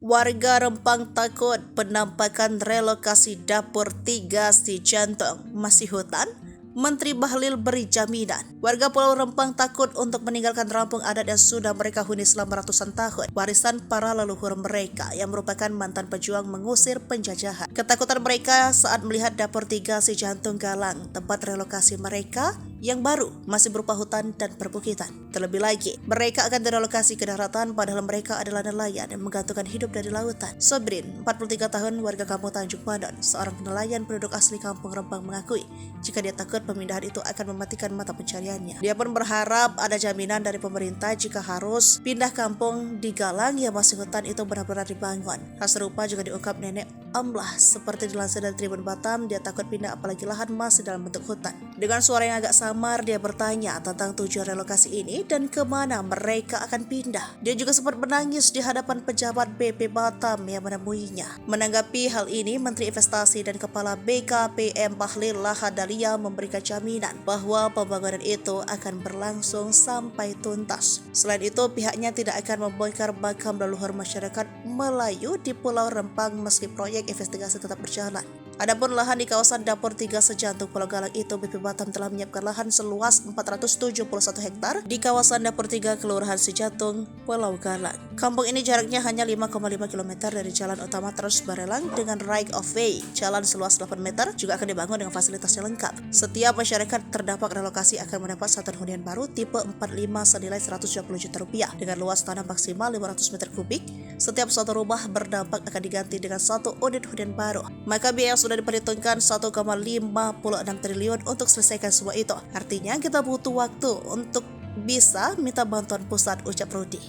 Warga Rempang takut penampakan relokasi dapur 3 si jantung masih hutan. Menteri Bahlil beri jaminan. Warga Pulau Rempang takut untuk meninggalkan kampung adat yang sudah mereka huni selama ratusan tahun. Warisan para leluhur mereka yang merupakan mantan pejuang mengusir penjajahan. Ketakutan mereka saat melihat dapur 3 si jantung Galang, tempat relokasi mereka yang baru masih berupa hutan dan perbukitan. Terlebih lagi, mereka akan direlokasi ke daratan padahal mereka adalah nelayan yang menggantungkan hidup dari lautan. Sobrin, 43 tahun, warga kampung Tanjung Pandon, seorang nelayan penduduk asli kampung Rempang mengakui jika dia takut pemindahan itu akan mematikan mata pencariannya. Dia pun berharap ada jaminan dari pemerintah jika harus pindah kampung di Galang yang masih hutan itu benar-benar dibangun. Hal serupa juga diungkap nenek Amlah. Seperti dilansir dari Tribun Batam, dia takut pindah apalagi lahan masih dalam bentuk hutan. Dengan suara yang agak samar, dia bertanya tentang tujuan relokasi ini dan kemana mereka akan pindah. Dia juga sempat menangis di hadapan pejabat BP Batam yang menemuinya. Menanggapi hal ini, Menteri Investasi dan Kepala BKPM Bahlil Lahadalia memberikan jaminan bahwa pembangunan itu akan berlangsung sampai tuntas. Selain itu, pihaknya tidak akan membongkar makam leluhur masyarakat Melayu di Pulau Rempang meski proyek investigasi tetap berjalan. Adapun lahan di kawasan dapur 3 sejantung Pulau Galang itu, BP Batam telah menyiapkan lahan seluas 471 hektar di kawasan dapur 3 Kelurahan Sejantung Pulau Galang. Kampung ini jaraknya hanya 5,5 km dari jalan utama Trans Barelang dengan right of way. Jalan seluas 8 meter juga akan dibangun dengan fasilitas yang lengkap. Setiap masyarakat terdampak relokasi akan mendapat satu hunian baru tipe 45 senilai Rp120 juta dengan luas tanah maksimal 500 meter kubik. Setiap satu rumah berdampak akan diganti dengan satu unit hunian baru. Maka biaya sudah diperhitungkan 1,56 triliun untuk selesaikan semua itu. Artinya kita butuh waktu untuk bisa minta bantuan pusat, ucap Rudi.